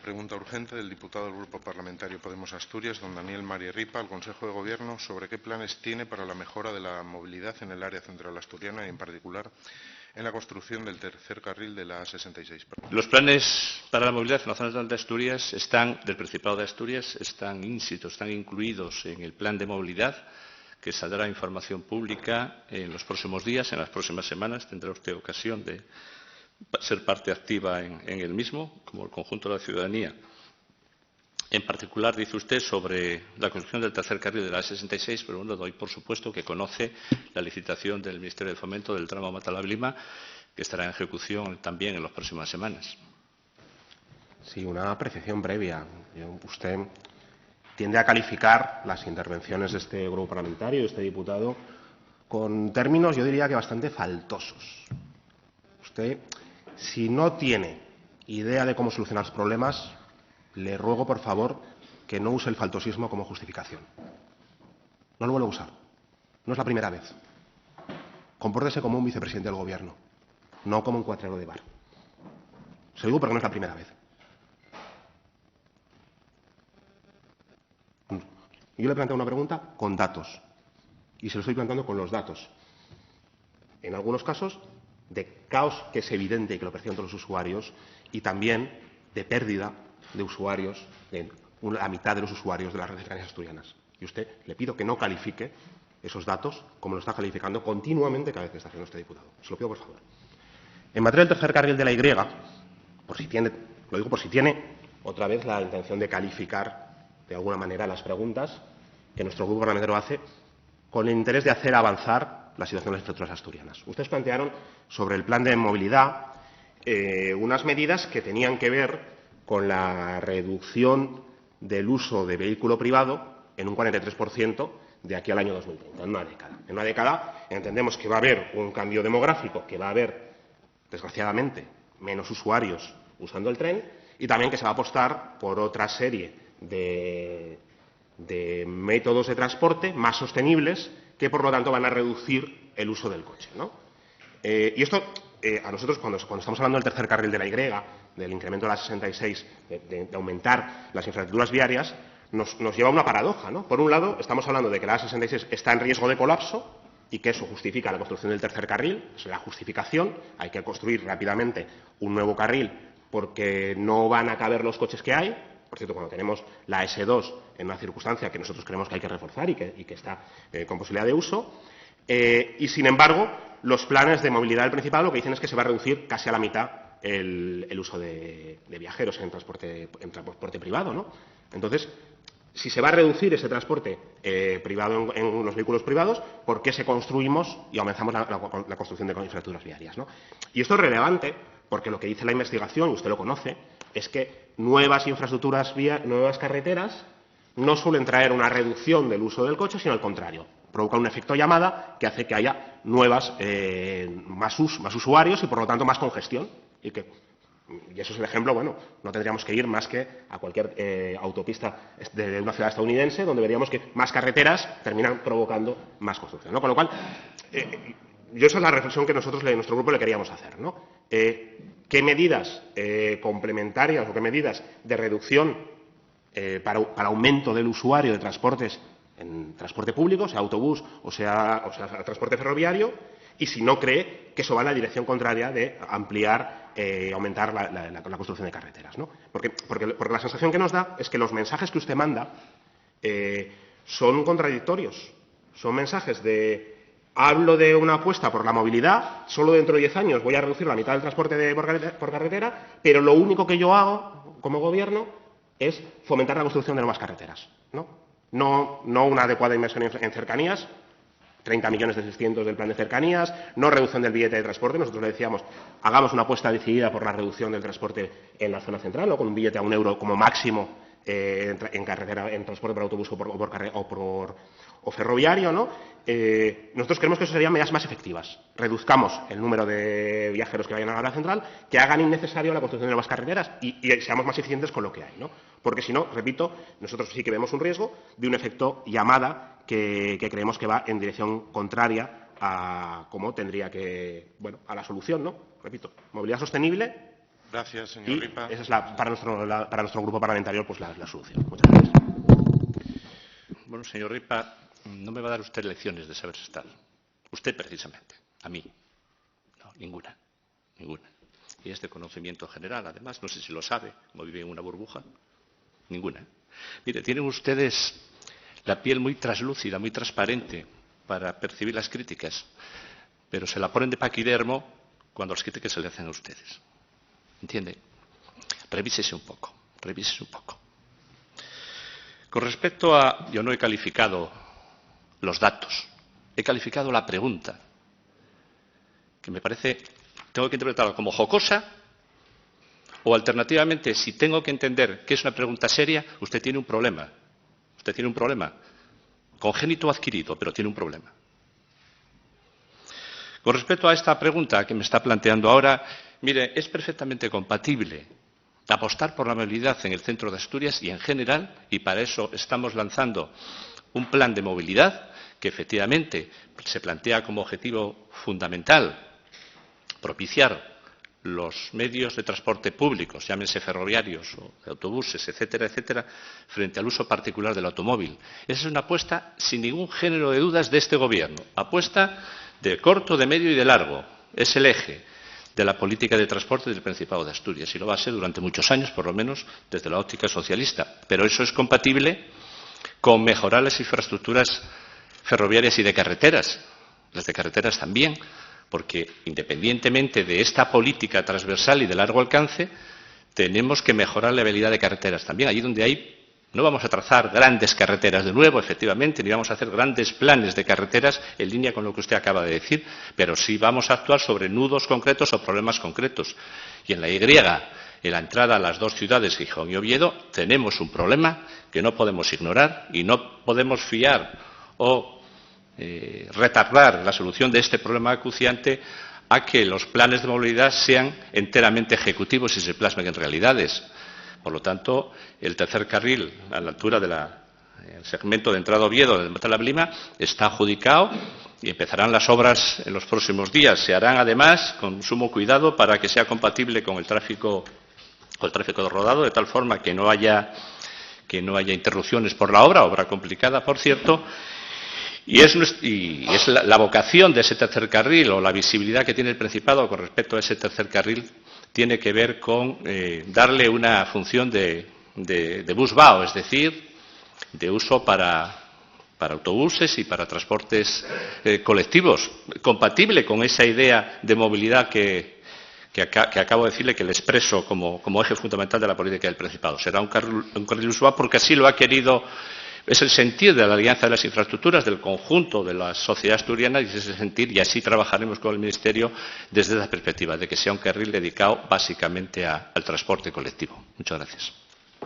pregunta urgente del diputado del Grupo Parlamentario Podemos Asturias, don Daniel Mariarripa, al Consejo de Gobierno sobre qué planes tiene para la mejora de la movilidad en el área central asturiana y, en particular, en la construcción del tercer carril de la A66. Los planes para la movilidad en la zona central de Asturias del Principado de Asturias están están incluidos en el plan de movilidad que saldrá información pública en los próximos días, en las próximas semanas. Tendrá usted ocasión de ser parte activa en el mismo, como el conjunto de la ciudadanía. En particular, dice usted sobre la construcción del tercer carril de la A66, pero bueno, doy por supuesto que conoce la licitación del Ministerio de Fomento del tramo Matalablima, que estará en ejecución también en las próximas semanas. Sí, una apreciación previa. Usted tiende a calificar las intervenciones de este grupo parlamentario, de este diputado, con términos, yo diría que bastante faltosos. Usted, si no tiene idea de cómo solucionar los problemas, le ruego, por favor, que no use el faltosismo como justificación. No lo vuelvo a usar. No es la primera vez. Compórtese como un vicepresidente del Gobierno, no como un cuatrero de bar. Se lo digo porque no es la primera vez. Yo le planteo una pregunta con datos. Y se lo estoy planteando con los datos. En algunos casos, de caos que es evidente y que lo perciben todos los usuarios, y también de pérdida de usuarios, de la mitad de los usuarios de las redes cercanías asturianas. Y usted le pido que no califique esos datos como lo está calificando continuamente cada vez que está haciendo este diputado. Se lo pido, por favor. En materia del tercer carril de la Y, lo digo por si tiene otra vez la intención de calificar de alguna manera las preguntas que nuestro grupo parlamentario hace con el interés de hacer avanzar la situación de las infraestructuras asturianas. Ustedes plantearon sobre el plan de movilidad unas medidas que tenían que ver con la reducción del uso de vehículo privado en un 43% de aquí al año 2030, en una década. En una década entendemos que va a haber un cambio demográfico, que va a haber, desgraciadamente, menos usuarios usando el tren y también que se va a apostar por otra serie de métodos de transporte más sostenibles que, por lo tanto, van a reducir el uso del coche, ¿no? Y esto, a nosotros, cuando estamos hablando del tercer carril de la Y, del incremento de la 66, de aumentar las infraestructuras viarias, nos lleva a una paradoja, ¿no? Por un lado, estamos hablando de que la A66 está en riesgo de colapso y que eso justifica la construcción del tercer carril, es la justificación, hay que construir rápidamente un nuevo carril porque no van a caber los coches que hay. Por cierto, cuando tenemos la S2 en una circunstancia que nosotros creemos que hay que reforzar y que está con posibilidad de uso, y sin embargo, los planes de movilidad del Principado lo que dicen es que se va a reducir casi a la mitad el uso de viajeros en transporte privado, ¿no? Entonces, si se va a reducir ese transporte privado en los vehículos privados, ¿por qué se construimos y aumentamos la construcción de infraestructuras viarias, ¿no? Y esto es relevante porque lo que dice la investigación, y usted lo conoce, es que nuevas infraestructuras, nuevas carreteras, no suelen traer una reducción del uso del coche, sino al contrario. Provocan un efecto llamada que hace que haya más usuarios y, por lo tanto, más congestión. Y eso es el ejemplo, bueno, no tendríamos que ir más que a cualquier autopista de una ciudad estadounidense, donde veríamos que más carreteras terminan provocando más construcción, ¿no? Con lo cual, esa es la reflexión que nosotros, nuestro grupo, le queríamos hacer, ¿no? ¿Qué medidas complementarias o qué medidas de reducción para aumento del usuario de transportes en transporte público, sea autobús o sea transporte ferroviario, y si no cree que eso va en la dirección contraria de ampliar, aumentar la construcción de carreteras, ¿no? Porque la sensación que nos da es que los mensajes que usted manda son contradictorios. Son mensajes de hablo de una apuesta por la movilidad, solo dentro de 10 años voy a reducir la mitad del transporte por carretera, pero lo único que yo hago como gobierno es fomentar la construcción de nuevas carreteras, ¿no? No una adecuada inversión en cercanías, 30 millones de 600 del plan de cercanías, no reducción del billete de transporte. Nosotros le decíamos, hagamos una apuesta decidida por la reducción del transporte en la zona central, ¿no? Con un billete a €1 como máximo en carretera, en transporte por autobús o ferroviario, ¿no? Nosotros creemos que eso serían medidas más efectivas. Reduzcamos el número de viajeros que vayan a la central, que hagan innecesario la construcción de nuevas carreteras y seamos más eficientes con lo que hay, ¿no? Porque si no, repito, nosotros sí que vemos un riesgo de un efecto llamada que creemos que va en dirección contraria a cómo tendría que, bueno, a la solución, ¿no? Repito, movilidad sostenible Gracias, señor Y Ripa. esa es para nuestro grupo parlamentario pues la solución. Muchas gracias. Bueno, señor Ripa, no me va a dar usted lecciones de saber estar. Usted, precisamente. A mí. No, ninguna. Ninguna. Y es de conocimiento general, además. No sé si lo sabe, como vive en una burbuja. Ninguna. Mire, tienen ustedes la piel muy traslúcida, muy transparente para percibir las críticas, pero se la ponen de paquidermo cuando las críticas se le hacen a ustedes. ¿Entiende? Revísese un poco, revísese un poco. Con respecto a... Yo no he calificado los datos, he calificado la pregunta, que me parece... Tengo que interpretarla como jocosa o, alternativamente, si tengo que entender que es una pregunta seria, usted tiene un problema. Usted tiene un problema. Congénito o adquirido, pero tiene un problema. Con respecto a esta pregunta que me está planteando ahora, mire, es perfectamente compatible apostar por la movilidad en el centro de Asturias y en general, y para eso estamos lanzando un plan de movilidad que efectivamente se plantea como objetivo fundamental propiciar los medios de transporte públicos, llámense ferroviarios o de autobuses, etcétera, etcétera, frente al uso particular del automóvil. Esa es una apuesta sin ningún género de dudas de este Gobierno. Apuesta de corto, de medio y de largo. Es el eje de la política de transporte del Principado de Asturias y lo va a ser durante muchos años, por lo menos desde la óptica socialista. Pero eso es compatible con mejorar las infraestructuras ferroviarias y de carreteras. Las de carreteras también, porque independientemente de esta política transversal y de largo alcance, tenemos que mejorar la vialidad de carreteras también. Allí donde hay, no vamos a trazar grandes carreteras de nuevo, efectivamente, ni vamos a hacer grandes planes de carreteras en línea con lo que usted acaba de decir, pero sí vamos a actuar sobre nudos concretos o problemas concretos. Y en la Y, en la entrada a las dos ciudades, Gijón y Oviedo, tenemos un problema que no podemos ignorar y no podemos fiar o retardar la solución de este problema acuciante a que los planes de movilidad sean enteramente ejecutivos y se plasmen en realidades. Por lo tanto, el tercer carril a la altura del segmento de entrada a Oviedo del Mata la Blima está adjudicado y empezarán las obras en los próximos días. Se harán además con sumo cuidado para que sea compatible con el tráfico de rodado, de tal forma que no haya interrupciones por la obra complicada, por cierto. Y es la vocación de ese tercer carril o la visibilidad que tiene el Principado con respecto a ese tercer carril tiene que ver con darle una función de bus-bao, es decir, de uso para autobuses y para transportes colectivos, compatible con esa idea de movilidad que acabo de decirle que le expreso como eje fundamental de la política del Principado. Será un carril bus-bao porque así lo ha querido. Es el sentir de la Alianza de las Infraestructuras, del conjunto de la sociedad asturiana, y es ese sentir, y así trabajaremos con el Ministerio desde la perspectiva de que sea un carril dedicado básicamente al transporte colectivo. Muchas gracias.